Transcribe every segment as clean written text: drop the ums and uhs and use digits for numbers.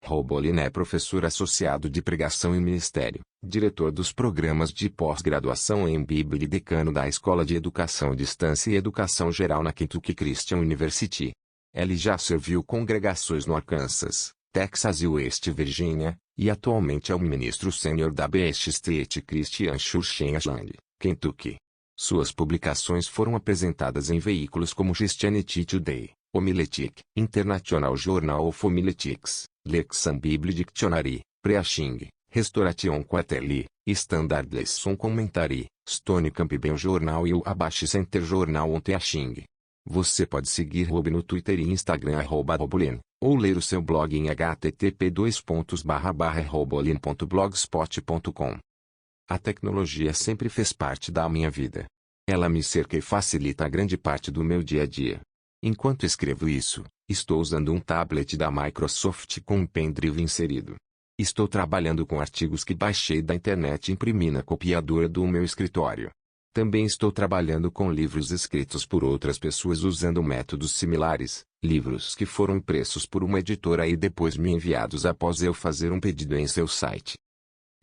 Robolin é professor associado de pregação e ministério, diretor dos programas de pós-graduação em Bíblia e decano da Escola de Educação à Distância e Educação Geral na Kentucky Christian University. Ele já serviu congregações no Arkansas, Texas e West Virginia, e atualmente é o ministro sênior da Beach State Christian Church em Ashland, Kentucky. Suas publicações foram apresentadas em veículos como Christianity Today, Homiletic, International Journal of Homiletics, Lexham Bible Dictionary, Preaching, Restoration Quarterly, Standard Lesson Commentary, Stone Campbell Journal e o Abash Center Journal on Teaching. Você pode seguir Rob no Twitter e Instagram @robolin, ou ler o seu blog em http://robolin.blogspot.com. A tecnologia sempre fez parte da minha vida. Ela me cerca e facilita grande parte do meu dia a dia. Enquanto escrevo isso, estou usando um tablet da Microsoft com um pendrive inserido. Estou trabalhando com artigos que baixei da internet e imprimi na copiadora do meu escritório. Também estou trabalhando com livros escritos por outras pessoas usando métodos similares, livros que foram impressos por uma editora e depois me enviados após eu fazer um pedido em seu site.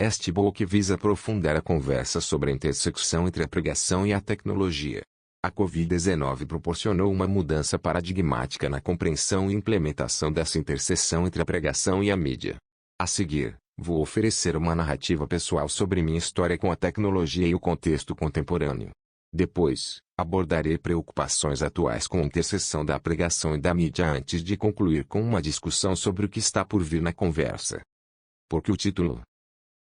Este book visa aprofundar a conversa sobre a intersecção entre a pregação e a tecnologia. A Covid-19 proporcionou uma mudança paradigmática na compreensão e implementação dessa interseção entre a pregação e a mídia. A seguir, vou oferecer uma narrativa pessoal sobre minha história com a tecnologia e o contexto contemporâneo. Depois, abordarei preocupações atuais com a interseção da pregação e da mídia antes de concluir com uma discussão sobre o que está por vir na conversa. Por que o título?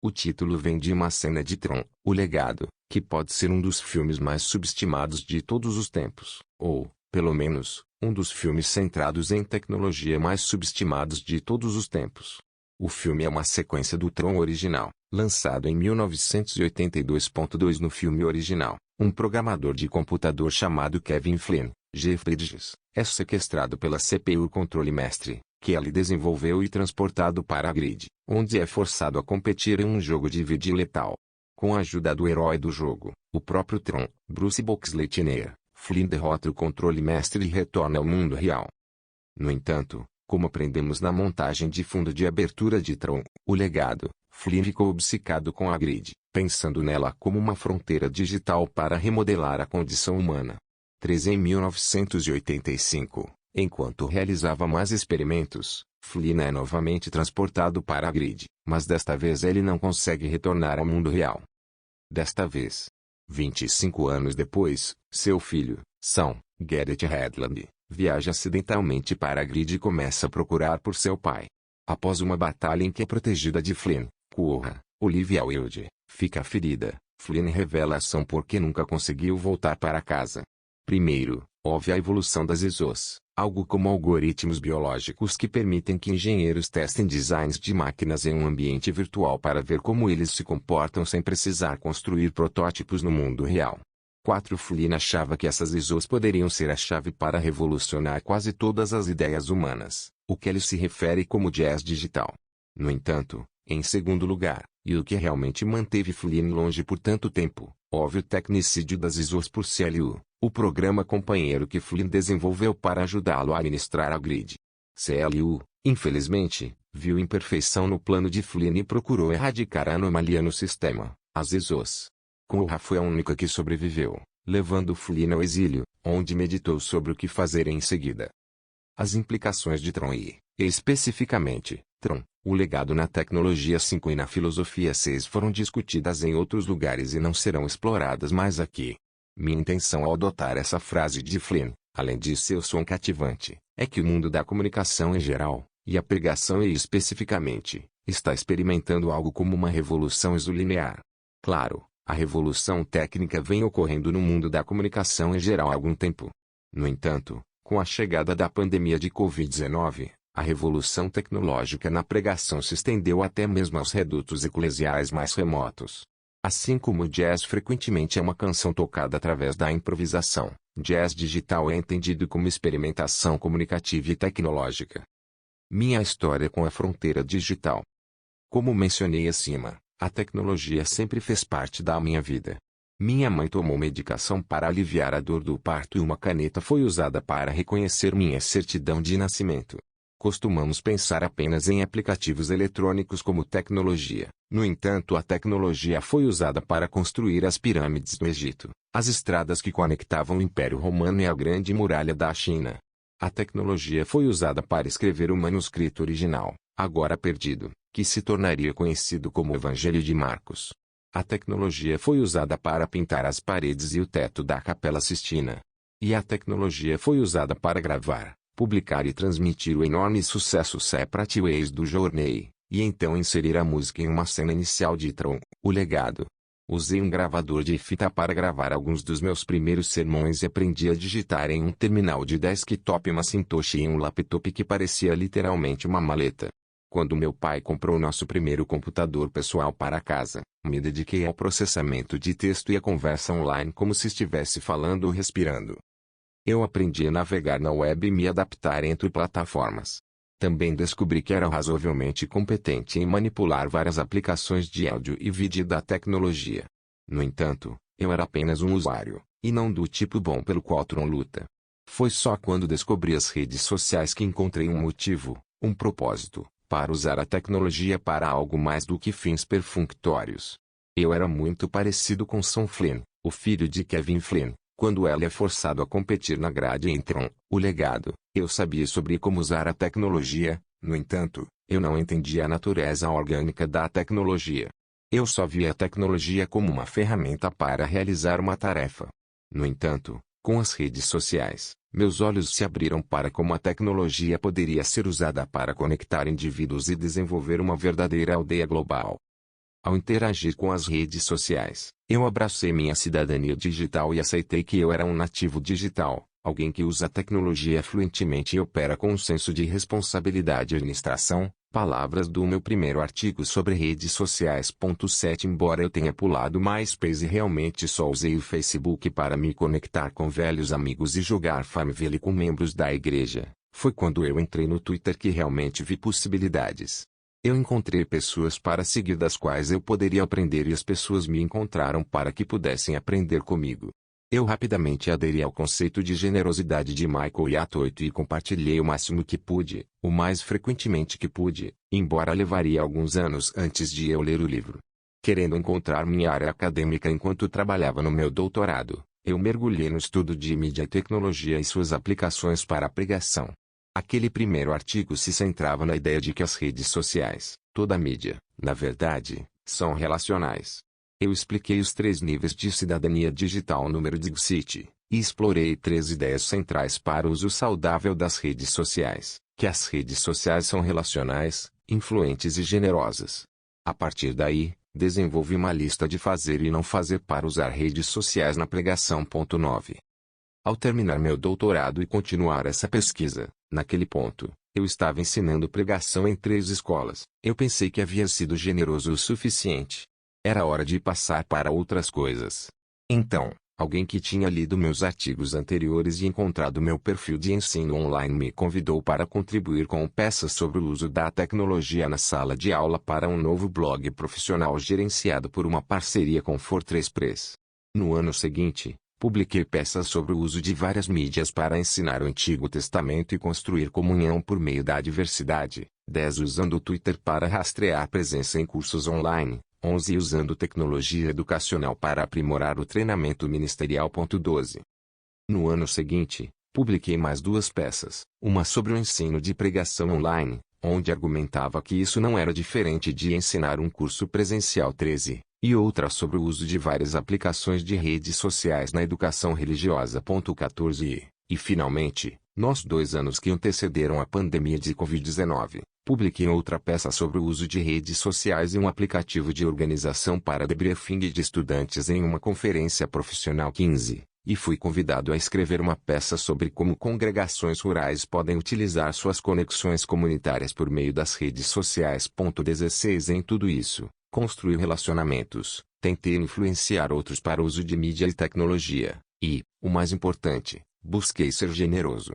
O título vem de uma cena de Tron, O Legado, que pode ser um dos filmes mais subestimados de todos os tempos, ou, pelo menos, um dos filmes centrados em tecnologia mais subestimados de todos os tempos. O filme é uma sequência do Tron original, lançado em 1982. No filme original, um programador de computador chamado Kevin Flynn, G. Bridges, é sequestrado pela CPU Controle Mestre, que ele desenvolveu e transportado para a Grid, onde é forçado a competir em um jogo de vídeo letal. Com a ajuda do herói do jogo, o próprio Tron, Bruce Boxleigh Jr., Flynn derrota o Controle Mestre e retorna ao mundo real. No entanto, como aprendemos na montagem de fundo de abertura de Tron, O Legado, Flynn ficou obcecado com a Grid, pensando nela como uma fronteira digital para remodelar a condição humana. 13 Em 1985, enquanto realizava mais experimentos, Flynn é novamente transportado para a Grid, mas desta vez ele não consegue retornar ao mundo real. Desta vez, 25 anos depois, seu filho, Sam, Garrett Hedlund, viaja acidentalmente para a Grid e começa a procurar por seu pai. Após uma batalha em que é protegida de Flynn, Quorra, Olivia Wilde, fica ferida, Flynn revela a Sam porque nunca conseguiu voltar para casa. Primeiro, houve a evolução das ISOs, algo como algoritmos biológicos que permitem que engenheiros testem designs de máquinas em um ambiente virtual para ver como eles se comportam sem precisar construir protótipos no mundo real. 4. Flynn achava que essas ISOs poderiam ser a chave para revolucionar quase todas as ideias humanas, o que ele se refere como jazz digital. No entanto, em segundo lugar, e o que realmente manteve Flynn longe por tanto tempo, houve o tecnicídio das ISOs por CLU, o programa companheiro que Flynn desenvolveu para ajudá-lo a administrar a Grid. CLU, infelizmente, viu imperfeição no plano de Flynn e procurou erradicar a anomalia no sistema, as ISOs. Quorra foi a única que sobreviveu, levando Flynn ao exílio, onde meditou sobre o que fazer em seguida. As implicações de Tron e, especificamente, Tron, o legado na tecnologia 5 e na filosofia 6 foram discutidas em outros lugares e não serão exploradas mais aqui. Minha intenção ao adotar essa frase de Flynn, além de seu som cativante, é que o mundo da comunicação em geral, e a pregação especificamente, está experimentando algo como uma revolução isolinear. Claro, a revolução técnica vem ocorrendo no mundo da comunicação em geral há algum tempo. No entanto, com a chegada da pandemia de Covid-19, a revolução tecnológica na pregação se estendeu até mesmo aos redutos eclesiais mais remotos. Assim como o jazz frequentemente é uma canção tocada através da improvisação, jazz digital é entendido como experimentação comunicativa e tecnológica. Minha história com a fronteira digital. Como mencionei acima, a tecnologia sempre fez parte da minha vida. Minha mãe tomou medicação para aliviar a dor do parto e uma caneta foi usada para reconhecer minha certidão de nascimento. Costumamos pensar apenas em aplicativos eletrônicos como tecnologia. No entanto, a tecnologia foi usada para construir as pirâmides do Egito, as estradas que conectavam o Império Romano e a Grande Muralha da China. A tecnologia foi usada para escrever o manuscrito original, agora perdido, que se tornaria conhecido como Evangelho de Marcos. A tecnologia foi usada para pintar as paredes e o teto da Capela Sistina. E a tecnologia foi usada para gravar, publicar e transmitir o enorme sucesso Separate Ways do Journey, e então inserir a música em uma cena inicial de Tron, o Legado. Usei um gravador de fita para gravar alguns dos meus primeiros sermões e aprendi a digitar em um terminal de desktop Macintosh em um laptop que parecia literalmente uma maleta. Quando meu pai comprou nosso primeiro computador pessoal para casa, me dediquei ao processamento de texto e à conversa online como se estivesse falando ou respirando. Eu aprendi a navegar na web e me adaptar entre plataformas. Também descobri que era razoavelmente competente em manipular várias aplicações de áudio e vídeo da tecnologia. No entanto, eu era apenas um usuário, e não do tipo bom pelo qual Tron luta. Foi só quando descobri as redes sociais que encontrei um motivo, um propósito, para usar a tecnologia para algo mais do que fins perfunctórios. Eu era muito parecido com Son Flynn, o filho de Kevin Flynn. Quando ele é forçado a competir na grade em Tron, o Legado, eu sabia sobre como usar a tecnologia, no entanto, eu não entendia a natureza orgânica da tecnologia. Eu só via a tecnologia como uma ferramenta para realizar uma tarefa. No entanto, com as redes sociais, meus olhos se abriram para como a tecnologia poderia ser usada para conectar indivíduos e desenvolver uma verdadeira aldeia global. Ao interagir com as redes sociais, eu abracei minha cidadania digital e aceitei que eu era um nativo digital, alguém que usa a tecnologia fluentemente e opera com um senso de responsabilidade e administração. Palavras do meu primeiro artigo sobre redes sociais. 7 Embora eu tenha pulado MySpace e realmente só usei o Facebook para me conectar com velhos amigos e jogar Farmville com membros da igreja, foi quando eu entrei no Twitter que realmente vi possibilidades. Eu encontrei pessoas para seguir das quais eu poderia aprender e as pessoas me encontraram para que pudessem aprender comigo. Eu rapidamente aderi ao conceito de generosidade de Michael Yatoito e compartilhei o máximo que pude, o mais frequentemente que pude, embora levaria alguns anos antes de eu ler o livro. Querendo encontrar minha área acadêmica enquanto trabalhava no meu doutorado, eu mergulhei no estudo de mídia e tecnologia e suas aplicações para a pregação. Aquele primeiro artigo se centrava na ideia de que as redes sociais, toda a mídia, na verdade, são relacionais. Eu expliquei os 3 níveis de cidadania digital número Digcity, e explorei 3 ideias centrais para o uso saudável das redes sociais, que as redes sociais são relacionais, influentes e generosas. A partir daí, desenvolvi uma lista de fazer e não fazer para usar redes sociais na pregação. 9. Ao terminar meu doutorado e continuar essa pesquisa, naquele ponto, eu estava ensinando pregação em 3 escolas. Eu pensei que havia sido generoso o suficiente. Era hora de passar para outras coisas. Então, alguém que tinha lido meus artigos anteriores e encontrado meu perfil de ensino online me convidou para contribuir com peças sobre o uso da tecnologia na sala de aula para um novo blog profissional gerenciado por uma parceria com Fortress Press. No ano seguinte, publiquei peças sobre o uso de várias mídias para ensinar o Antigo Testamento e construir comunhão por meio da diversidade. 10 Usando o Twitter para rastrear presença em cursos online. 11 Usando tecnologia educacional para aprimorar o treinamento ministerial. 12. No ano seguinte, publiquei mais 2 peças, uma sobre o ensino de pregação online, onde argumentava que isso não era diferente de ensinar um curso presencial. 13. E outra sobre o uso de várias aplicações de redes sociais na educação religiosa. 14. E finalmente, nos 2 anos que antecederam a pandemia de Covid-19, publiquei outra peça sobre o uso de redes sociais e um aplicativo de organização para debriefing de estudantes em uma conferência profissional. 15. E fui convidado a escrever uma peça sobre como congregações rurais podem utilizar suas conexões comunitárias por meio das redes sociais. 16 Em tudo isso, construir relacionamentos, tentei influenciar outros para o uso de mídia e tecnologia, e, o mais importante, busquei ser generoso.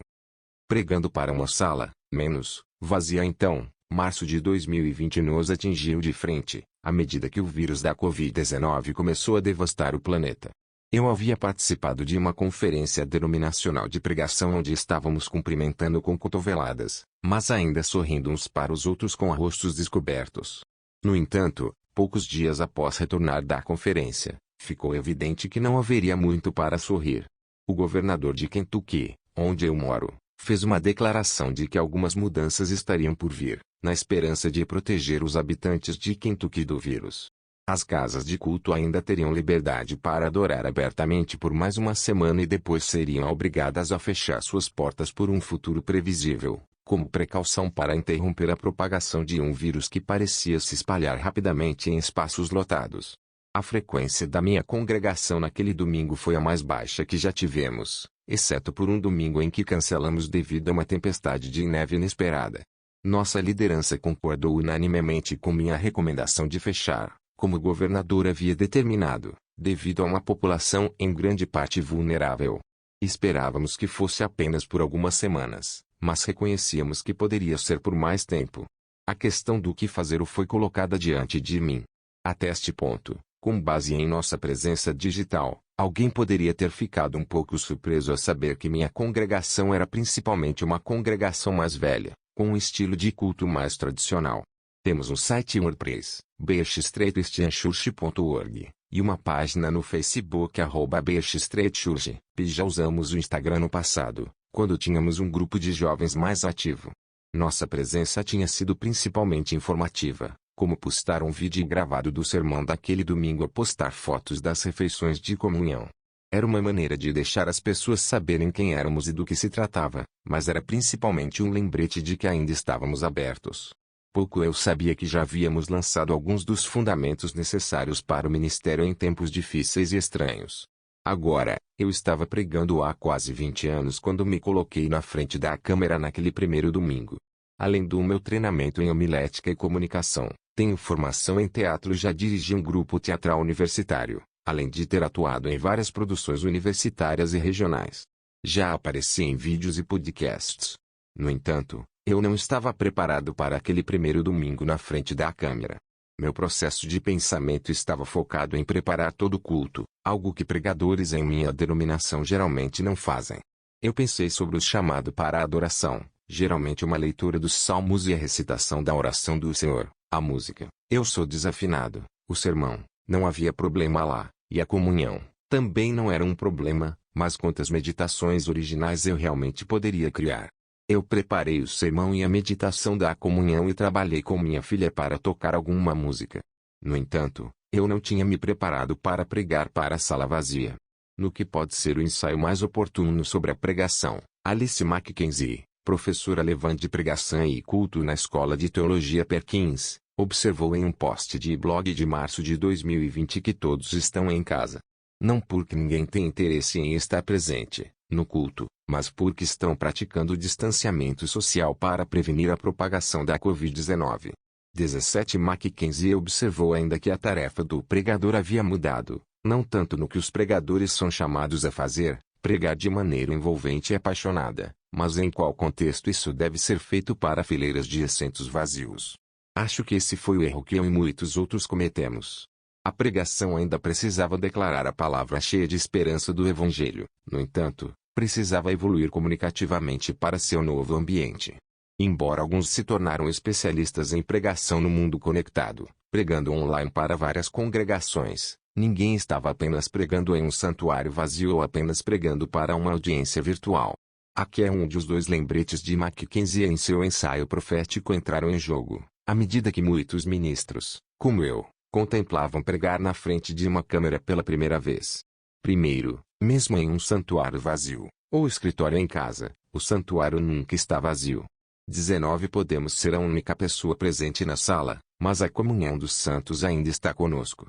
Pregando para uma sala, menos, vazia. Então, março de 2020 nos atingiu de frente, à medida que o vírus da Covid-19 começou a devastar o planeta. Eu havia participado de uma conferência denominacional de pregação onde estávamos cumprimentando com cotoveladas, mas ainda sorrindo uns para os outros com rostos descobertos. No entanto, poucos dias após retornar da conferência, ficou evidente que não haveria muito para sorrir. O governador de Kentucky, onde eu moro, fez uma declaração de que algumas mudanças estariam por vir, na esperança de proteger os habitantes de Kentucky do vírus. As casas de culto ainda teriam liberdade para adorar abertamente por mais uma semana e depois seriam obrigadas a fechar suas portas por um futuro previsível, como precaução para interromper a propagação de um vírus que parecia se espalhar rapidamente em espaços lotados. A frequência da minha congregação naquele domingo foi a mais baixa que já tivemos, exceto por um domingo em que cancelamos devido a uma tempestade de neve inesperada. Nossa liderança concordou unanimemente com minha recomendação de fechar, como o governador havia determinado, devido a uma população em grande parte vulnerável. Esperávamos que fosse apenas por algumas semanas, mas reconhecíamos que poderia ser por mais tempo. A questão do que fazer foi colocada diante de mim. Até este ponto, com base em nossa presença digital, alguém poderia ter ficado um pouco surpreso a saber que minha congregação era principalmente uma congregação mais velha, com um estilo de culto mais tradicional. Temos um site WordPress, bxstreetchurch.org, e uma página no Facebook @bxstreetchurch. Já usamos o Instagram no passado, quando tínhamos um grupo de jovens mais ativo. Nossa presença tinha sido principalmente informativa, como postar um vídeo gravado do sermão daquele domingo ou postar fotos das refeições de comunhão. Era uma maneira de deixar as pessoas saberem quem éramos e do que se tratava, mas era principalmente um lembrete de que ainda estávamos abertos. Pouco eu sabia que já havíamos lançado alguns dos fundamentos necessários para o ministério em tempos difíceis e estranhos. Agora, eu estava pregando há quase 20 anos quando me coloquei na frente da câmera naquele primeiro domingo. Além do meu treinamento em homilética e comunicação, tenho formação em teatro e já dirigi um grupo teatral universitário, além de ter atuado em várias produções universitárias e regionais. Já apareci em vídeos e podcasts. No entanto, eu não estava preparado para aquele primeiro domingo na frente da câmera. Meu processo de pensamento estava focado em preparar todo o culto, algo que pregadores em minha denominação geralmente não fazem. Eu pensei sobre o chamado para a adoração, geralmente uma leitura dos salmos e a recitação da oração do Senhor, a música. Eu sou desafinado, o sermão, não havia problema lá, e a comunhão, também não era um problema, mas quantas meditações originais eu realmente poderia criar. Eu preparei o sermão e a meditação da comunhão e trabalhei com minha filha para tocar alguma música. No entanto, eu não tinha me preparado para pregar para a sala vazia. No que pode ser o ensaio mais oportuno sobre a pregação, Alice Mackenzie, professora alemã de pregação e culto na Escola de Teologia Perkins, observou em um post de blog de março de 2020 que todos estão em casa. Não porque ninguém tem interesse em estar presente no culto, mas porque estão praticando o distanciamento social para prevenir a propagação da Covid-19. 17 Mackenzie observou ainda que a tarefa do pregador havia mudado, não tanto no que os pregadores são chamados a fazer, pregar de maneira envolvente e apaixonada, mas em qual contexto isso deve ser feito para fileiras de assentos vazios. Acho que esse foi o erro que eu e muitos outros cometemos. A pregação ainda precisava declarar a palavra cheia de esperança do Evangelho, no entanto, precisava evoluir comunicativamente para seu novo ambiente. Embora alguns se tornaram especialistas em pregação no mundo conectado, pregando online para várias congregações, ninguém estava apenas pregando em um santuário vazio ou apenas pregando para uma audiência virtual. Aqui é um dos dois lembretes de Mackenzie em seu ensaio profético entraram em jogo, à medida que muitos ministros, como eu, contemplavam pregar na frente de uma câmera pela primeira vez. Primeiro, mesmo em um santuário vazio, ou escritório em casa, o santuário nunca está vazio. 19 Podemos ser a única pessoa presente na sala, mas a comunhão dos santos ainda está conosco.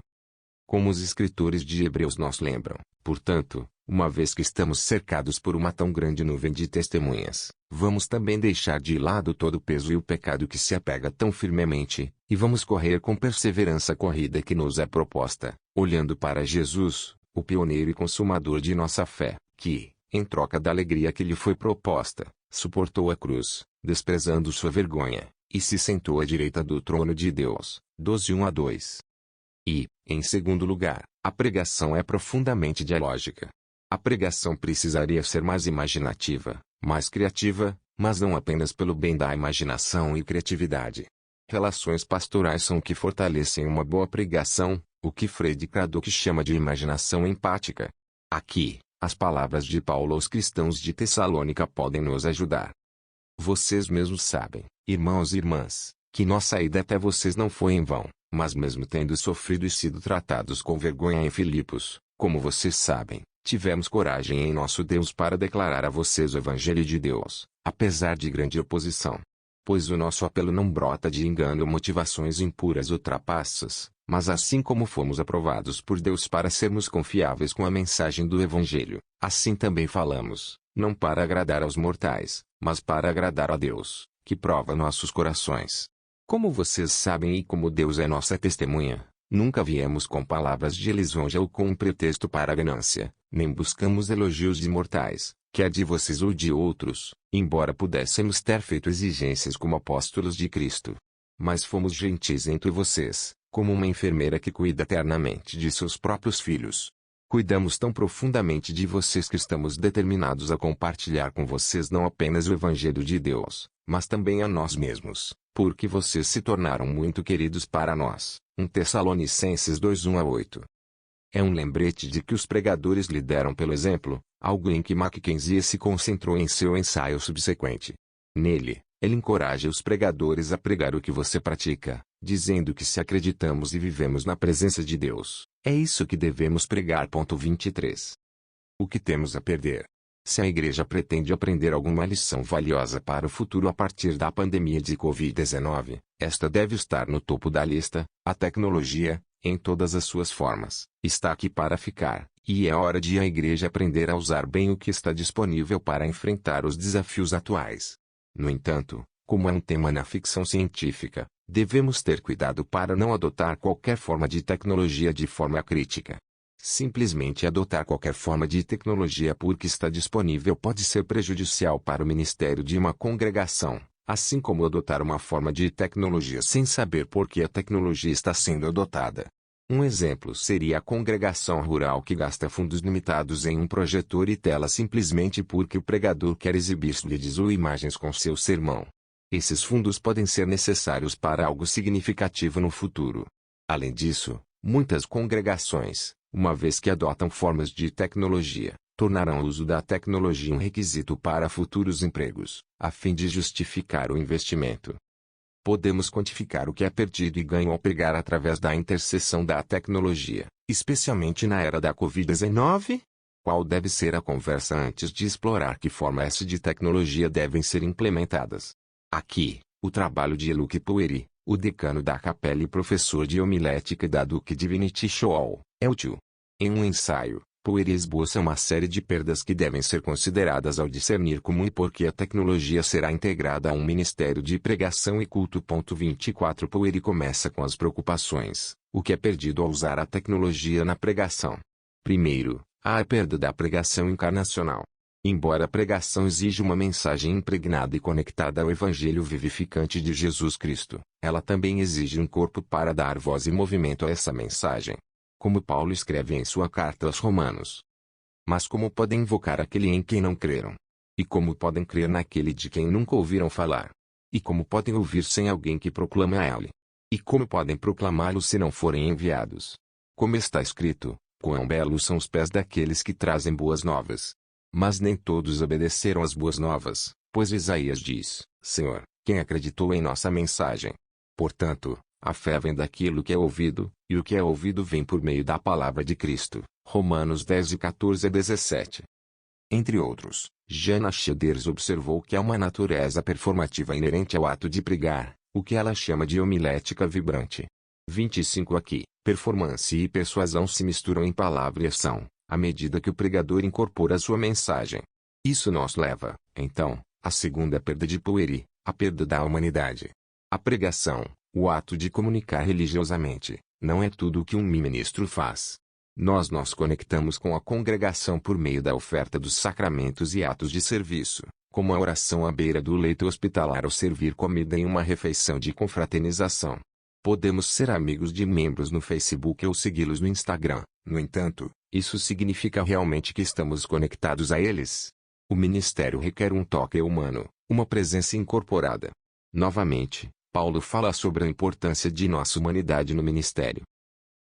Como os escritores de Hebreus nos lembram, portanto, uma vez que estamos cercados por uma tão grande nuvem de testemunhas, vamos também deixar de lado todo o peso e o pecado que se apega tão firmemente, e vamos correr com perseverança a corrida que nos é proposta, olhando para Jesus, o pioneiro e consumador de nossa fé, que, em troca da alegria que lhe foi proposta, suportou a cruz, desprezando sua vergonha, e se sentou à direita do trono de Deus. 12:1-2. E, em segundo lugar, a pregação é profundamente dialógica. A pregação precisaria ser mais imaginativa, mais criativa, mas não apenas pelo bem da imaginação e criatividade. Relações pastorais são o que fortalecem uma boa pregação, o que Fred Craddock chama de imaginação empática. Aqui, as palavras de Paulo aos cristãos de Tessalônica podem nos ajudar. Vocês mesmos sabem, irmãos e irmãs, que nossa ida até vocês não foi em vão, mas mesmo tendo sofrido e sido tratados com vergonha em Filipos, como vocês sabem, tivemos coragem em nosso Deus para declarar a vocês o Evangelho de Deus, apesar de grande oposição. Pois o nosso apelo não brota de engano ou motivações impuras ou trapaças, mas assim como fomos aprovados por Deus para sermos confiáveis com a mensagem do Evangelho, assim também falamos, não para agradar aos mortais, mas para agradar a Deus, que prova nossos corações. Como vocês sabem e como Deus é nossa testemunha, nunca viemos com palavras de lisonja ou com um pretexto para a ganância, nem buscamos elogios de mortais, quer de vocês ou de outros, embora pudéssemos ter feito exigências como apóstolos de Cristo. Mas fomos gentis entre vocês, como uma enfermeira que cuida ternamente de seus próprios filhos. Cuidamos tão profundamente de vocês que estamos determinados a compartilhar com vocês não apenas o Evangelho de Deus, mas também a nós mesmos, porque vocês se tornaram muito queridos para nós. 1 Tessalonicenses 2:1-8. É um lembrete de que os pregadores lideram pelo exemplo, algo em que Mackenzie se concentrou em seu ensaio subsequente. Nele, ele encoraja os pregadores a pregar o que você pratica, dizendo que se acreditamos e vivemos na presença de Deus, é isso que devemos pregar. 23. O que temos a perder? Se a igreja pretende aprender alguma lição valiosa para o futuro a partir da pandemia de Covid-19, esta deve estar no topo da lista. A tecnologia, em todas as suas formas, está aqui para ficar, e é hora de a igreja aprender a usar bem o que está disponível para enfrentar os desafios atuais. No entanto, como é um tema na ficção científica, devemos ter cuidado para não adotar qualquer forma de tecnologia de forma crítica. Simplesmente adotar qualquer forma de tecnologia porque está disponível pode ser prejudicial para o ministério de uma congregação, assim como adotar uma forma de tecnologia sem saber por que a tecnologia está sendo adotada. Um exemplo seria a congregação rural que gasta fundos limitados em um projetor e tela simplesmente porque o pregador quer exibir slides ou imagens com seu sermão. Esses fundos podem ser necessários para algo significativo no futuro. Além disso, muitas congregações, uma vez que adotam formas de tecnologia, tornarão o uso da tecnologia um requisito para futuros empregos, a fim de justificar o investimento. Podemos quantificar o que é perdido e ganho ao pregar através da interseção da tecnologia, especialmente na era da Covid-19? Qual deve ser a conversa antes de explorar que formas de tecnologia devem ser implementadas? Aqui, o trabalho de Luke Poeri, o decano da capela e professor de homilética da Duke Divinity School, é útil. Em um ensaio, Poeri esboça uma série de perdas que devem ser consideradas ao discernir como e por que a tecnologia será integrada a um ministério de pregação e culto. 24 Poeri começa com as preocupações, o que é perdido ao usar a tecnologia na pregação. Primeiro, há a perda da pregação encarnacional. Embora a pregação exija uma mensagem impregnada e conectada ao Evangelho vivificante de Jesus Cristo, ela também exige um corpo para dar voz e movimento a essa mensagem. Como Paulo escreve em sua carta aos Romanos. Mas como podem invocar aquele em quem não creram? E como podem crer naquele de quem nunca ouviram falar? E como podem ouvir sem alguém que proclame a ele? E como podem proclamá-lo se não forem enviados? Como está escrito, quão belos são os pés daqueles que trazem boas novas. Mas nem todos obedeceram às boas novas, pois Isaías diz, Senhor, quem acreditou em nossa mensagem? Portanto, a fé vem daquilo que é ouvido, e o que é ouvido vem por meio da palavra de Cristo. Romanos 10:14-17. Entre outros, Jana Sheders observou que há uma natureza performativa inerente ao ato de pregar, o que ela chama de homilética vibrante. 25 Aqui, performance e persuasão se misturam em palavra e ação, à medida que o pregador incorpora sua mensagem. Isso nos leva, então, à segunda perda de Poeri, a perda da humanidade. A pregação, o ato de comunicar religiosamente, não é tudo o que um ministro faz. Nós nos conectamos com a congregação por meio da oferta dos sacramentos e atos de serviço, como a oração à beira do leito hospitalar ou servir comida em uma refeição de confraternização. Podemos ser amigos de membros no Facebook ou segui-los no Instagram. No entanto, isso significa realmente que estamos conectados a eles? O ministério requer um toque humano, uma presença incorporada. Novamente, Paulo fala sobre a importância de nossa humanidade no ministério.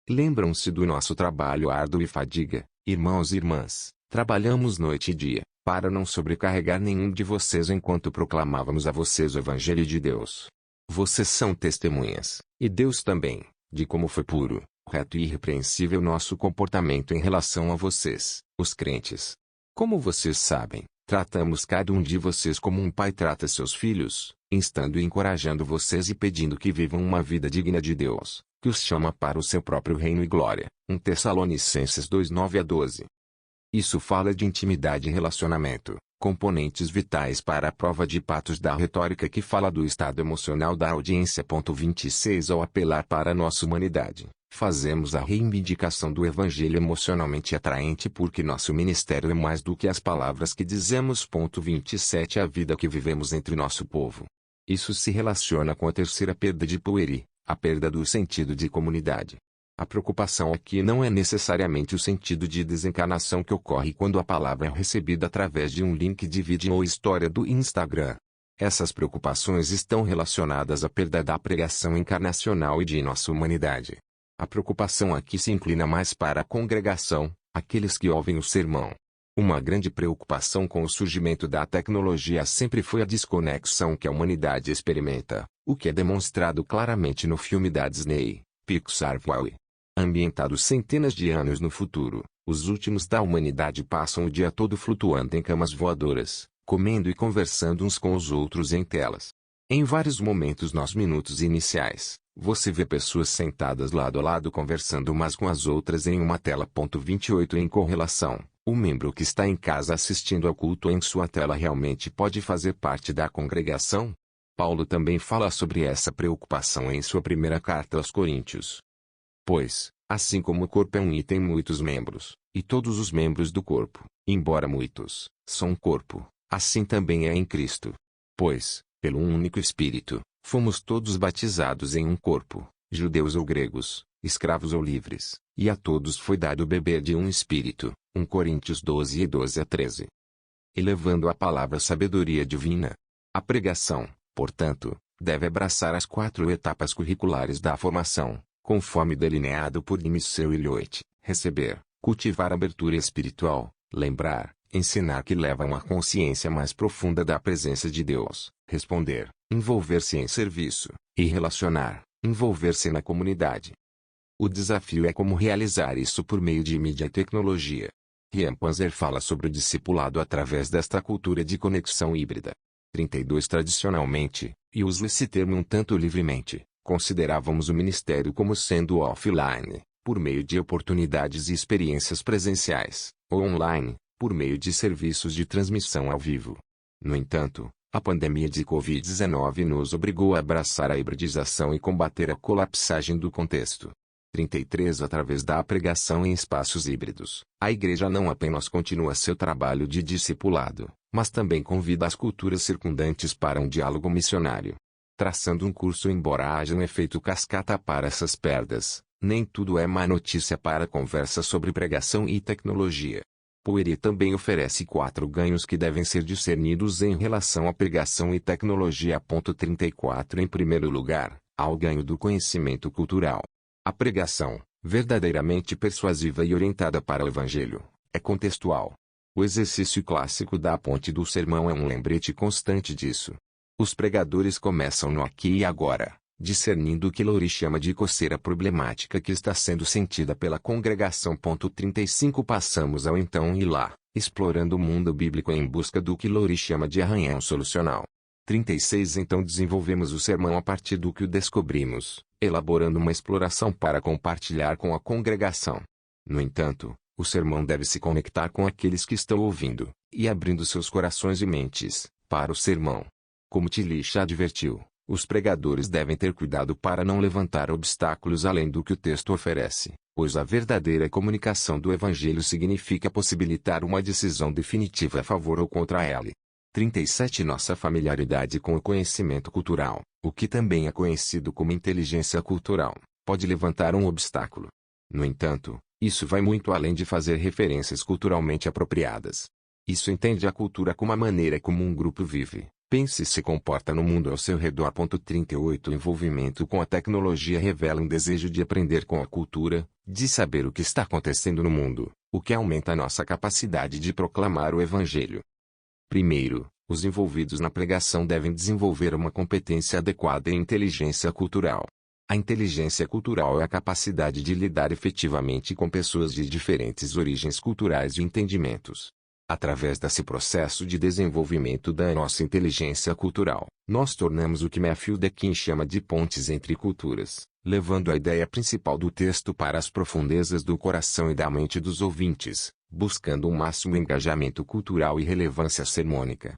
Lembram-se do nosso trabalho árduo e fadiga, irmãos e irmãs, trabalhamos noite e dia, para não sobrecarregar nenhum de vocês enquanto proclamávamos a vocês o Evangelho de Deus. Vocês são testemunhas, e Deus também, de como foi puro, reto e irrepreensível nosso comportamento em relação a vocês, os crentes. Como vocês sabem, tratamos cada um de vocês como um pai trata seus filhos, instando e encorajando vocês e pedindo que vivam uma vida digna de Deus, que os chama para o seu próprio reino e glória. 1 Tessalonicenses 2:9-12. Isso fala de intimidade e relacionamento, componentes vitais para a prova de patos da retórica que fala do estado emocional da audiência. 26 Ao apelar para a nossa humanidade, fazemos a reivindicação do evangelho emocionalmente atraente porque nosso ministério é mais do que as palavras que dizemos. 27 A vida que vivemos entre nosso povo. Isso se relaciona com a terceira perda de Poeri, a perda do sentido de comunidade. A preocupação aqui não é necessariamente o sentido de desencarnação que ocorre quando a palavra é recebida através de um link de vídeo ou história do Instagram. Essas preocupações estão relacionadas à perda da pregação encarnacional e de nossa humanidade. A preocupação aqui se inclina mais para a congregação, aqueles que ouvem o sermão. Uma grande preocupação com o surgimento da tecnologia sempre foi a desconexão que a humanidade experimenta, o que é demonstrado claramente no filme da Disney, Pixar WALL-E. Ambientado centenas de anos no futuro, os últimos da humanidade passam o dia todo flutuando em camas voadoras, comendo e conversando uns com os outros em telas. Em vários momentos nos minutos iniciais, você vê pessoas sentadas lado a lado conversando umas com as outras em uma tela. 28 Em correlação, o membro que está em casa assistindo ao culto em sua tela realmente pode fazer parte da congregação? Paulo também fala sobre essa preocupação em sua primeira carta aos Coríntios. Pois, assim como o corpo é um e tem muitos membros, e todos os membros do corpo, embora muitos, são um corpo, assim também é em Cristo. Pois, pelo um único Espírito, fomos todos batizados em um corpo, judeus ou gregos, escravos ou livres, e a todos foi dado beber de um Espírito. 1 Coríntios 12:12-13. Elevando a palavra sabedoria divina. A pregação, portanto, deve abraçar as 4 etapas curriculares da formação, conforme delineado por Nimseu e Lloyd: receber, cultivar a abertura espiritual, lembrar, ensinar que leva a uma consciência mais profunda da presença de Deus, responder, envolver-se em serviço, e relacionar, envolver-se na comunidade. O desafio é como realizar isso por meio de mídia e tecnologia. Ian Panzer fala sobre o discipulado através desta cultura de conexão híbrida. 32 Tradicionalmente, e uso esse termo um tanto livremente, considerávamos o ministério como sendo offline, por meio de oportunidades e experiências presenciais, ou online, por meio de serviços de transmissão ao vivo. No entanto, a pandemia de Covid-19 nos obrigou a abraçar a hibridização e combater a colapsagem do contexto. 33 Através da pregação em espaços híbridos, a Igreja não apenas continua seu trabalho de discipulado, mas também convida as culturas circundantes para um diálogo missionário. Traçando um curso embora haja um efeito cascata para essas perdas, nem tudo é má notícia para a conversa sobre pregação e tecnologia. Poeri também oferece 4 ganhos que devem ser discernidos em relação à pregação e tecnologia. 34 Em primeiro lugar, há o ganho do conhecimento cultural. A pregação, verdadeiramente persuasiva e orientada para o Evangelho, é contextual. O exercício clássico da ponte do sermão é um lembrete constante disso. Os pregadores começam no aqui e agora, discernindo o que Lori chama de coceira problemática que está sendo sentida pela congregação. 35 Passamos ao então e lá, explorando o mundo bíblico em busca do que Lori chama de arranhão solucional. 36 Então desenvolvemos o sermão a partir do que o descobrimos, elaborando uma exploração para compartilhar com a congregação. No entanto, o sermão deve se conectar com aqueles que estão ouvindo, e abrindo seus corações e mentes, para o sermão. Como Tillich advertiu, os pregadores devem ter cuidado para não levantar obstáculos além do que o texto oferece, pois a verdadeira comunicação do Evangelho significa possibilitar uma decisão definitiva a favor ou contra ele. 37. Nossa familiaridade com o conhecimento cultural, o que também é conhecido como inteligência cultural, pode levantar um obstáculo. No entanto, isso vai muito além de fazer referências culturalmente apropriadas. Isso entende a cultura como a maneira como um grupo vive, pensa e se comporta no mundo ao seu redor. 38. O envolvimento com a tecnologia revela um desejo de aprender com a cultura, de saber o que está acontecendo no mundo, o que aumenta a nossa capacidade de proclamar o Evangelho. Primeiro, os envolvidos na pregação devem desenvolver uma competência adequada em inteligência cultural. A inteligência cultural é a capacidade de lidar efetivamente com pessoas de diferentes origens culturais e entendimentos. Através desse processo de desenvolvimento da nossa inteligência cultural, nós tornamos o que Matthew Deakin chama de pontes entre culturas, levando a ideia principal do texto para as profundezas do coração e da mente dos ouvintes, buscando um máximo engajamento cultural e relevância sermônica.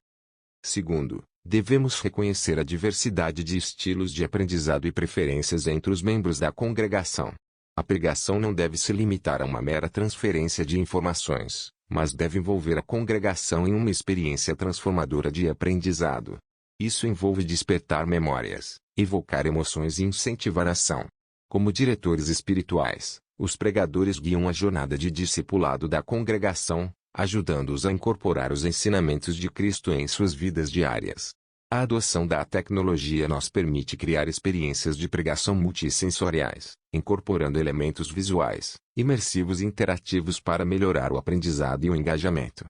Segundo, devemos reconhecer a diversidade de estilos de aprendizado e preferências entre os membros da congregação. A pregação não deve se limitar a uma mera transferência de informações, mas deve envolver a congregação em uma experiência transformadora de aprendizado. Isso envolve despertar memórias, evocar emoções e incentivar a ação. Como diretores espirituais, os pregadores guiam a jornada de discipulado da congregação, ajudando-os a incorporar os ensinamentos de Cristo em suas vidas diárias. A adoção da tecnologia nos permite criar experiências de pregação multissensoriais, incorporando elementos visuais, imersivos e interativos para melhorar o aprendizado e o engajamento.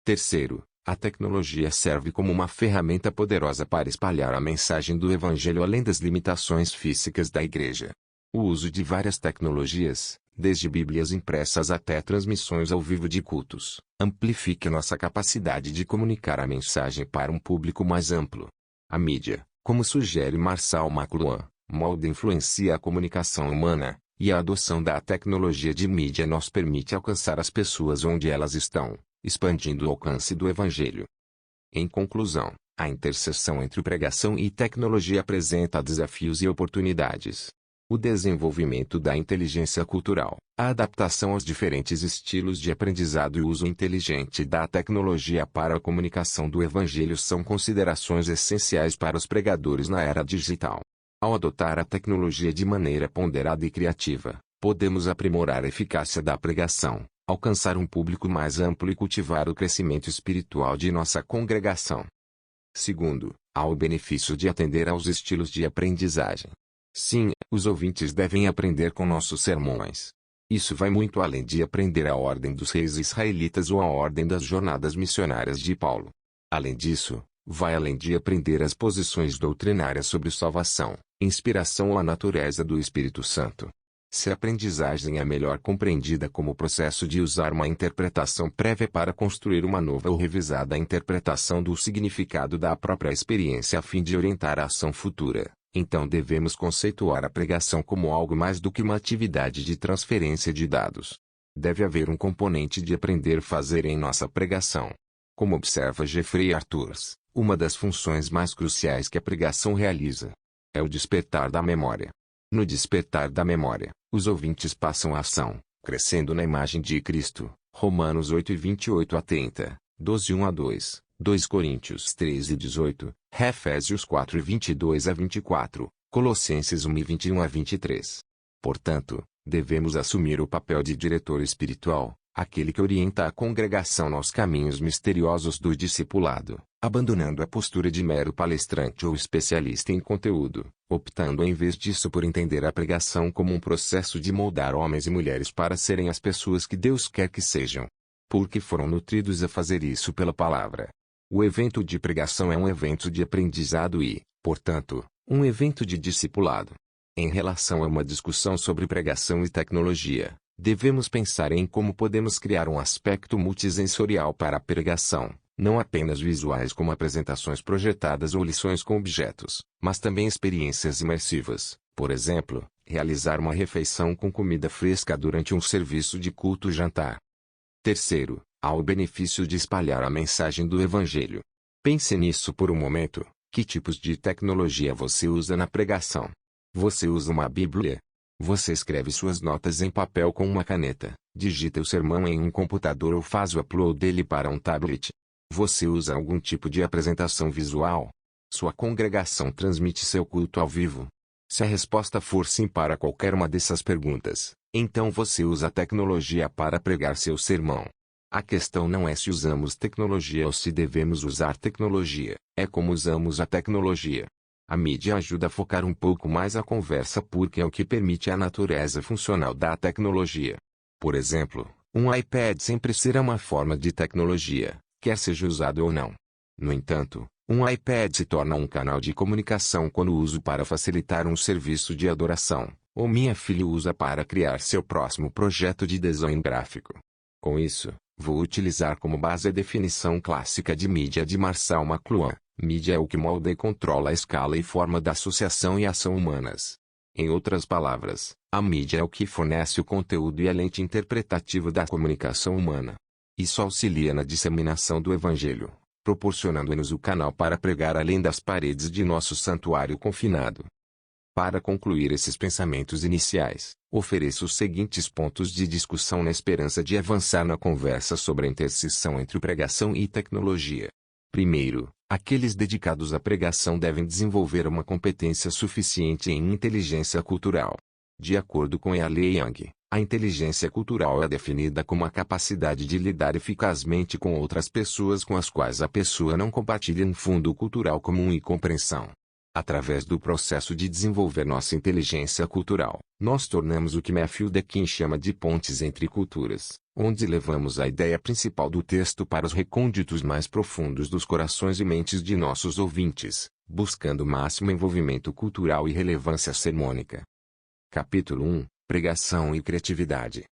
Terceiro, a tecnologia serve como uma ferramenta poderosa para espalhar a mensagem do Evangelho além das limitações físicas da igreja. O uso de várias tecnologias, desde Bíblias impressas até transmissões ao vivo de cultos, amplifica nossa capacidade de comunicar a mensagem para um público mais amplo. A mídia, como sugere Marshall McLuhan, molda e influencia a comunicação humana, e a adoção da tecnologia de mídia nos permite alcançar as pessoas onde elas estão, expandindo o alcance do Evangelho. Em conclusão, a interseção entre pregação e tecnologia apresenta desafios e oportunidades. O desenvolvimento da inteligência cultural, a adaptação aos diferentes estilos de aprendizado e o uso inteligente da tecnologia para a comunicação do Evangelho são considerações essenciais para os pregadores na era digital. Ao adotar a tecnologia de maneira ponderada e criativa, podemos aprimorar a eficácia da pregação, alcançar um público mais amplo e cultivar o crescimento espiritual de nossa congregação. Segundo, há o benefício de atender aos estilos de aprendizagem. Sim, os ouvintes devem aprender com nossos sermões. Isso vai muito além de aprender a ordem dos reis israelitas ou a ordem das jornadas missionárias de Paulo. Além disso, vai além de aprender as posições doutrinárias sobre salvação, inspiração ou a natureza do Espírito Santo. Se a aprendizagem é melhor compreendida como o processo de usar uma interpretação prévia para construir uma nova ou revisada interpretação do significado da própria experiência a fim de orientar a ação futura, então devemos conceituar a pregação como algo mais do que uma atividade de transferência de dados. Deve haver um componente de aprender a fazer em nossa pregação. Como observa Jeffrey Arthurs, uma das funções mais cruciais que a pregação realiza é o despertar da memória. No despertar da memória, os ouvintes passam a ação, crescendo na imagem de Cristo. Romanos 8:28 a 30, 12:1 a 2, 2 Coríntios 13:18, Efésios 4:22 a 24, Colossenses 1:21 a 23. Portanto, devemos assumir o papel de diretor espiritual, aquele que orienta a congregação nos caminhos misteriosos do discipulado, abandonando a postura de mero palestrante ou especialista em conteúdo, optando em vez disso por entender a pregação como um processo de moldar homens e mulheres para serem as pessoas que Deus quer que sejam, porque foram nutridos a fazer isso pela palavra. O evento de pregação é um evento de aprendizado e, portanto, um evento de discipulado. Em relação a uma discussão sobre pregação e tecnologia, devemos pensar em como podemos criar um aspecto multissensorial para a pregação, não apenas visuais como apresentações projetadas ou lições com objetos, mas também experiências imersivas, por exemplo, realizar uma refeição com comida fresca durante um serviço de culto jantar. Terceiro, há o benefício de espalhar a mensagem do Evangelho. Pense nisso por um momento. Que tipos de tecnologia você usa na pregação? Você usa uma Bíblia? Você escreve suas notas em papel com uma caneta, digita o sermão em um computador ou faz o upload dele para um tablet? Você usa algum tipo de apresentação visual? Sua congregação transmite seu culto ao vivo? Se a resposta for sim para qualquer uma dessas perguntas, então você usa a tecnologia para pregar seu sermão. A questão não é se usamos tecnologia ou se devemos usar tecnologia, é como usamos a tecnologia. A mídia ajuda a focar um pouco mais a conversa porque é o que permite a natureza funcional da tecnologia. Por exemplo, um iPad sempre será uma forma de tecnologia, quer seja usado ou não. No entanto, um iPad se torna um canal de comunicação quando uso para facilitar um serviço de adoração, ou minha filha usa para criar seu próximo projeto de design gráfico. Com isso, vou utilizar como base a definição clássica de mídia de Marshall McLuhan. Mídia é o que molda e controla a escala e forma da associação e ação humanas. Em outras palavras, a mídia é o que fornece o conteúdo e a lente interpretativa da comunicação humana. Isso auxilia na disseminação do Evangelho, proporcionando-nos o canal para pregar além das paredes de nosso santuário confinado. Para concluir esses pensamentos iniciais, ofereço os seguintes pontos de discussão na esperança de avançar na conversa sobre a interseção entre pregação e tecnologia. Primeiro, aqueles dedicados à pregação devem desenvolver uma competência suficiente em inteligência cultural. De acordo com Ely Young, a inteligência cultural é definida como a capacidade de lidar eficazmente com outras pessoas com as quais a pessoa não compartilha um fundo cultural comum e compreensão. Através do processo de desenvolver nossa inteligência cultural, nós tornamos o que Matthew Deakin chama de pontes entre culturas, onde levamos a ideia principal do texto para os recônditos mais profundos dos corações e mentes de nossos ouvintes, buscando máximo envolvimento cultural e relevância sermônica. Capítulo 1 – Pregação e Criatividade.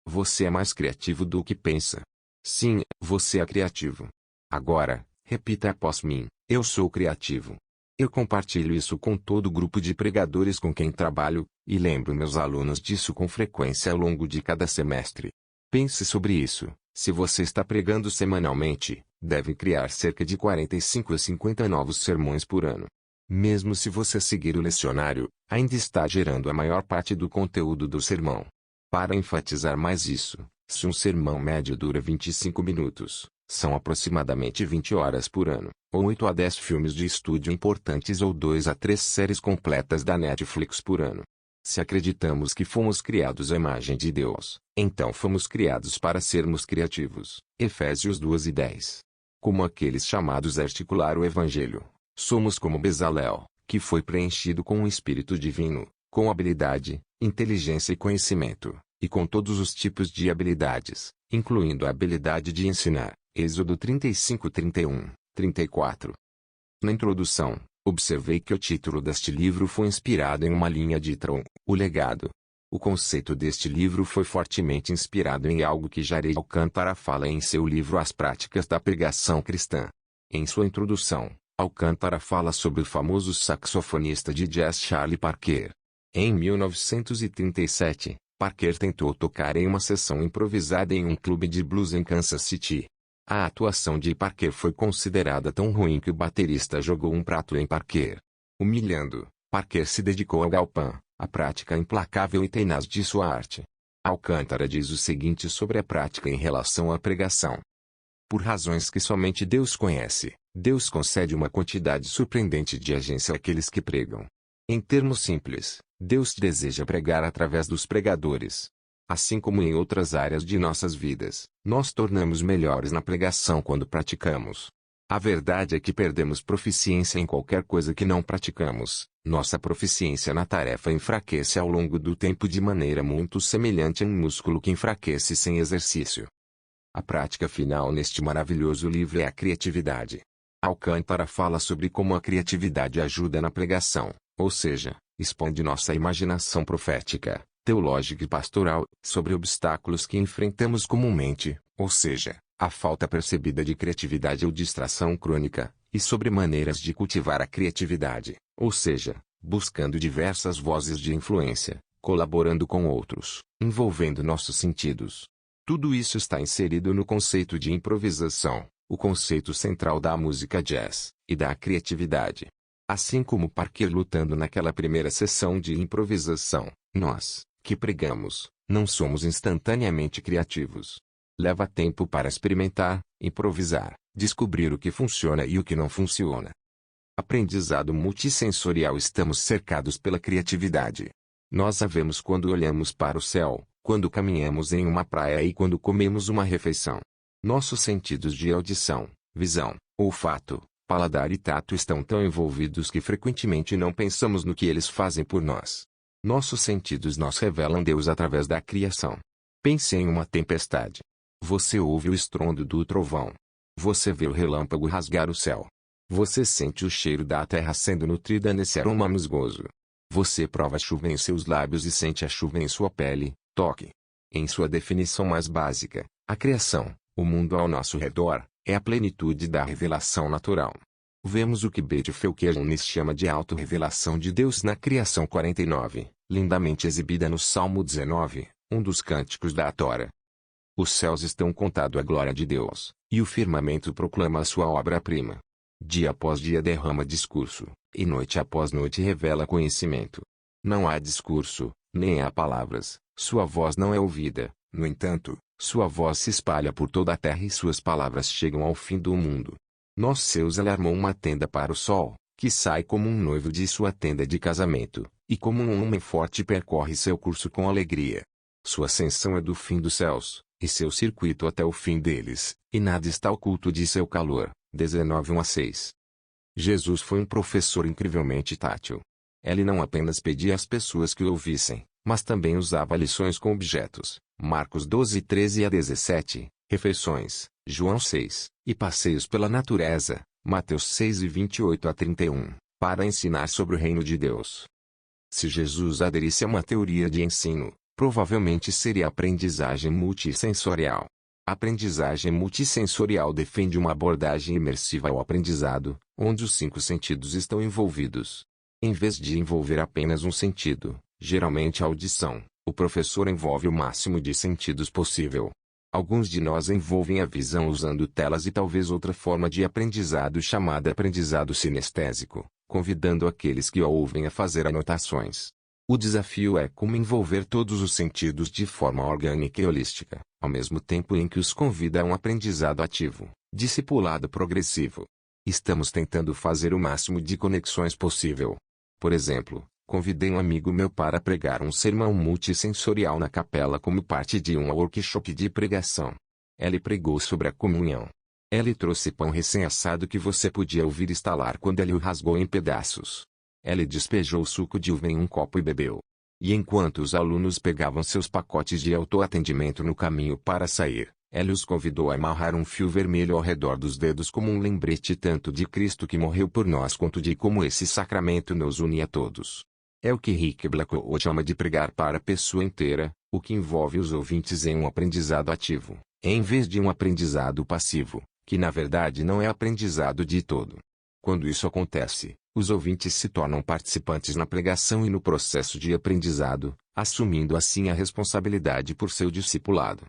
Você é mais criativo do que pensa. Sim, você é criativo. Agora, repita após mim: eu sou criativo. Eu compartilho isso com todo o grupo de pregadores com quem trabalho, e lembro meus alunos disso com frequência ao longo de cada semestre. Pense sobre isso: se você está pregando semanalmente, deve criar cerca de 45 a 50 novos sermões por ano. Mesmo se você seguir o lecionário, ainda está gerando a maior parte do conteúdo do sermão. Para enfatizar mais isso, se um sermão médio dura 25 minutos, são aproximadamente 20 horas por ano, ou 8 a 10 filmes de estúdio importantes ou 2 a 3 séries completas da Netflix por ano. Se acreditamos que fomos criados à imagem de Deus, então fomos criados para sermos criativos. Efésios 2:10. Como aqueles chamados a articular o Evangelho, somos como Bezalel, que foi preenchido com um espírito divino, com habilidade, inteligência e conhecimento, e com todos os tipos de habilidades, incluindo a habilidade de ensinar. Êxodo 35, 31, 34. Na introdução, observei que o título deste livro foi inspirado em uma linha de Tron, o legado. O conceito deste livro foi fortemente inspirado em algo que Jarey Alcântara fala em seu livro As Práticas da Pregação Cristã. Em sua introdução, Alcântara fala sobre o famoso saxofonista de jazz Charlie Parker. Em 1937, Parker tentou tocar em uma sessão improvisada em um clube de blues em Kansas City. A atuação de Parker foi considerada tão ruim que o baterista jogou um prato em Parker. Humilhando, Parker se dedicou ao galpão, a prática implacável e tenaz de sua arte. Alcântara diz o seguinte sobre a prática em relação à pregação. Por razões que somente Deus conhece, Deus concede uma quantidade surpreendente de agência àqueles que pregam. Em termos simples, Deus deseja pregar através dos pregadores. Assim como em outras áreas de nossas vidas, nós tornamos melhores na pregação quando praticamos. A verdade é que perdemos proficiência em qualquer coisa que não praticamos. Nossa proficiência na tarefa enfraquece ao longo do tempo de maneira muito semelhante a um músculo que enfraquece sem exercício. A prática final neste maravilhoso livro é a criatividade. Alcântara fala sobre como a criatividade ajuda na pregação, ou seja, expande nossa imaginação profética, teológica e pastoral, sobre obstáculos que enfrentamos comumente, ou seja, a falta percebida de criatividade ou distração crônica, e sobre maneiras de cultivar a criatividade, ou seja, buscando diversas vozes de influência, colaborando com outros, envolvendo nossos sentidos. Tudo isso está inserido no conceito de improvisação, o conceito central da música jazz, e da criatividade. Assim como Parker lutando naquela primeira sessão de improvisação, nós, que pregamos, não somos instantaneamente criativos. Leva tempo para experimentar, improvisar, descobrir o que funciona e o que não funciona. Aprendizado multissensorial. Estamos cercados pela criatividade. Nós a vemos quando olhamos para o céu, quando caminhamos em uma praia e quando comemos uma refeição. Nossos sentidos de audição, visão, olfato, paladar e tato estão tão envolvidos que frequentemente não pensamos no que eles fazem por nós. Nossos sentidos nos revelam Deus através da criação. Pense em uma tempestade. Você ouve o estrondo do trovão. Você vê o relâmpago rasgar o céu. Você sente o cheiro da terra sendo nutrida nesse aroma musgoso. Você prova a chuva em seus lábios e sente a chuva em sua pele, toque. Em sua definição mais básica, a criação, o mundo ao nosso redor, é a plenitude da revelação natural. Vemos o que Beth Felker-Nunes chama de autorrevelação de Deus na criação 49, lindamente exibida no Salmo 19, um dos cânticos da Tora. Os céus estão contando a glória de Deus, e o firmamento proclama a sua obra-prima. Dia após dia derrama discurso, e noite após noite revela conhecimento. Não há discurso, nem há palavras, sua voz não é ouvida, no entanto, sua voz se espalha por toda a terra e suas palavras chegam ao fim do mundo. Nosso Deus alarmou uma tenda para o sol, que sai como um noivo de sua tenda de casamento, e como um homem forte percorre seu curso com alegria. Sua ascensão é do fim dos céus, e seu circuito até o fim deles, e nada está oculto de seu calor. 19:1-6. Jesus foi um professor incrivelmente tátil. Ele não apenas pedia às pessoas que o ouvissem, mas também usava lições com objetos. Marcos 12:13-17, refeições, João 6, e passeios pela natureza, Mateus 6:28-31, para ensinar sobre o reino de Deus. Se Jesus aderisse a uma teoria de ensino, provavelmente seria aprendizagem multissensorial. A aprendizagem multissensorial defende uma abordagem imersiva ao aprendizado, onde os 5 sentidos estão envolvidos. Em vez de envolver apenas um sentido, geralmente a audição, o professor envolve o máximo de sentidos possível. Alguns de nós envolvem a visão usando telas e talvez outra forma de aprendizado chamada aprendizado sinestésico, convidando aqueles que o ouvem a fazer anotações. O desafio é como envolver todos os sentidos de forma orgânica e holística, ao mesmo tempo em que os convida a um aprendizado ativo, discipulado progressivo. Estamos tentando fazer o máximo de conexões possível. Por exemplo, convidei um amigo meu para pregar um sermão multissensorial na capela como parte de um workshop de pregação. Ele pregou sobre a comunhão. Ele trouxe pão recém-assado que você podia ouvir estalar quando ele o rasgou em pedaços. Ele despejou o suco de uva em um copo e bebeu. E enquanto os alunos pegavam seus pacotes de autoatendimento no caminho para sair, ele os convidou a amarrar um fio vermelho ao redor dos dedos como um lembrete tanto de Cristo que morreu por nós quanto de como esse sacramento nos une a todos. É o que Rick Blackwell chama de pregar para a pessoa inteira, o que envolve os ouvintes em um aprendizado ativo, em vez de um aprendizado passivo, que na verdade não é aprendizado de todo. Quando isso acontece, os ouvintes se tornam participantes na pregação e no processo de aprendizado, assumindo assim a responsabilidade por seu discipulado.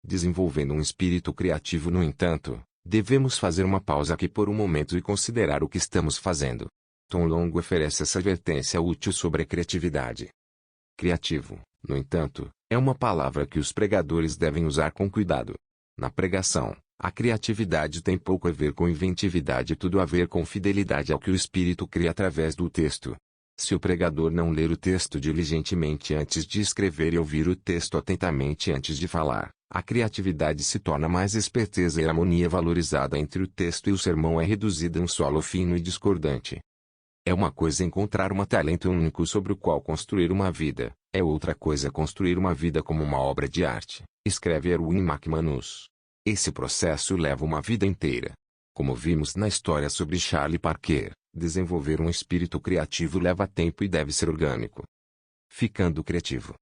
Desenvolvendo um espírito criativo, no entanto, devemos fazer uma pausa aqui por um momento e considerar o que estamos fazendo. Tom Long oferece essa advertência útil sobre a criatividade. Criativo, no entanto, é uma palavra que os pregadores devem usar com cuidado. Na pregação, a criatividade tem pouco a ver com inventividade e tudo a ver com fidelidade ao que o Espírito cria através do texto. Se o pregador não ler o texto diligentemente antes de escrever e ouvir o texto atentamente antes de falar, a criatividade se torna mais esperteza e a harmonia valorizada entre o texto e o sermão é reduzida a um solo fino e discordante. É uma coisa encontrar um talento único sobre o qual construir uma vida, é outra coisa construir uma vida como uma obra de arte, escreve Erwin McManus. Esse processo leva uma vida inteira. Como vimos na história sobre Charlie Parker, desenvolver um espírito criativo leva tempo e deve ser orgânico. Ficando criativo.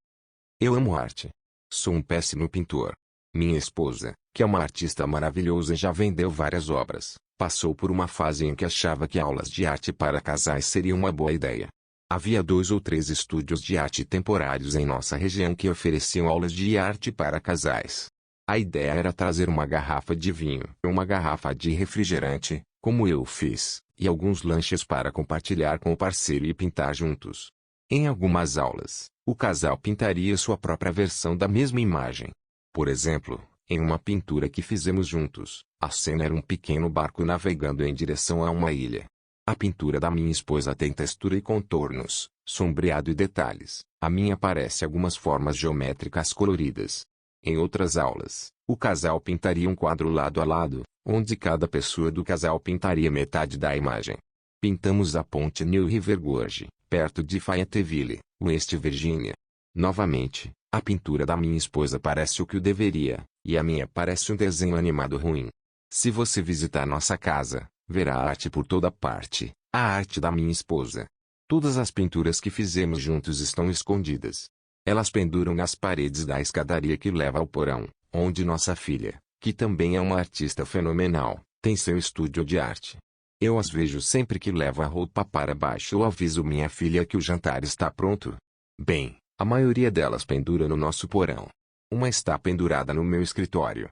Eu amo arte. Sou um péssimo pintor. Minha esposa, que é uma artista maravilhosa e já vendeu várias obras, passou por uma fase em que achava que aulas de arte para casais seria uma boa ideia. Havia 2 ou 3 estúdios de arte temporários em nossa região que ofereciam aulas de arte para casais. A ideia era trazer uma garrafa de vinho, uma garrafa de refrigerante, como eu fiz, e alguns lanches para compartilhar com o parceiro e pintar juntos. Em algumas aulas, o casal pintaria sua própria versão da mesma imagem. Por exemplo, Em uma pintura que fizemos juntos, a cena era um pequeno barco navegando em direção a uma ilha. A pintura da minha esposa tem textura e contornos, sombreado e detalhes. A minha parece algumas formas geométricas coloridas. Em outras aulas, o casal pintaria um quadro lado a lado, onde cada pessoa do casal pintaria metade da imagem. Pintamos a ponte New River Gorge, perto de Fayetteville, West Virginia. Novamente, a pintura da minha esposa parece o que o deveria, e a minha parece um desenho animado ruim. Se você visitar nossa casa, verá arte por toda parte, a arte da minha esposa. Todas as pinturas que fizemos juntos estão escondidas. Elas penduram nas paredes da escadaria que leva ao porão, onde nossa filha, que também é uma artista fenomenal, tem seu estúdio de arte. Eu as vejo sempre que levo a roupa para baixo ou aviso minha filha que o jantar está pronto. Bem, a maioria delas pendura no nosso porão. Uma está pendurada no meu escritório.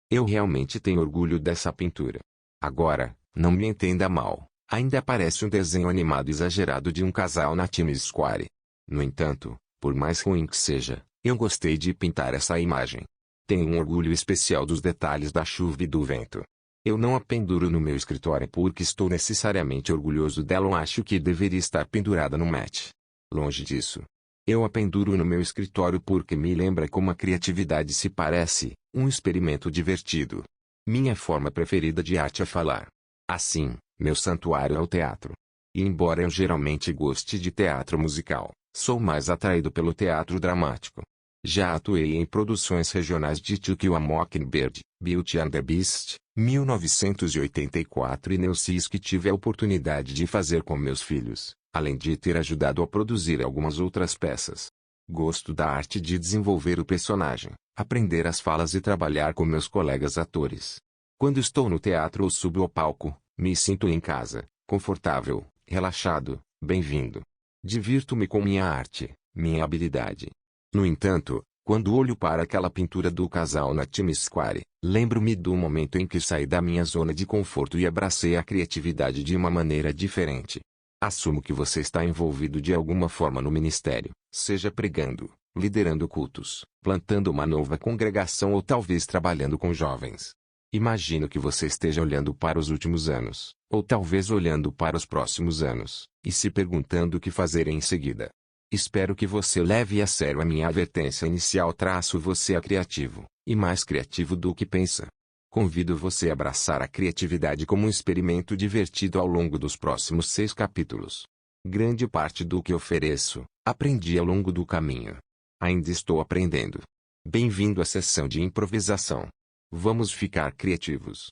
Eu realmente tenho orgulho dessa pintura. Agora, não me entenda mal, ainda parece um desenho animado exagerado de um casal na Times Square. No entanto, por mais ruim que seja, eu gostei de pintar essa imagem. Tenho um orgulho especial dos detalhes da chuva e do vento. Eu não a penduro no meu escritório porque estou necessariamente orgulhoso dela ou acho que deveria estar pendurada no Met. Longe disso. Eu a penduro no meu escritório porque me lembra como a criatividade se parece, um experimento divertido. Minha forma preferida de arte é falar. Assim, meu santuário é o teatro. E embora eu geralmente goste de teatro musical, sou mais atraído pelo teatro dramático. Já atuei em produções regionais de To Kill a Mockingbird, Beauty and the Beast, 1984 e Neucis que tive a oportunidade de fazer com meus filhos, além de ter ajudado a produzir algumas outras peças. Gosto da arte de desenvolver o personagem, aprender as falas e trabalhar com meus colegas atores. Quando estou no teatro ou subo ao palco, me sinto em casa, confortável, relaxado, bem-vindo. Divirto-me com minha arte, minha habilidade. No entanto, quando olho para aquela pintura do casal na Times Square, lembro-me do momento em que saí da minha zona de conforto e abracei a criatividade de uma maneira diferente. Assumo que você está envolvido de alguma forma no ministério, seja pregando, liderando cultos, plantando uma nova congregação ou talvez trabalhando com jovens. Imagino que você esteja olhando para os últimos anos, ou talvez olhando para os próximos anos, e se perguntando o que fazer em seguida. Espero que você leve a sério a minha advertência inicial. Você é criativo, e mais criativo do que pensa. Convido você a abraçar a criatividade como um experimento divertido ao longo dos próximos 6 capítulos. Grande parte do que ofereço, aprendi ao longo do caminho. Ainda estou aprendendo. Bem-vindo à sessão de improvisação. Vamos ficar criativos.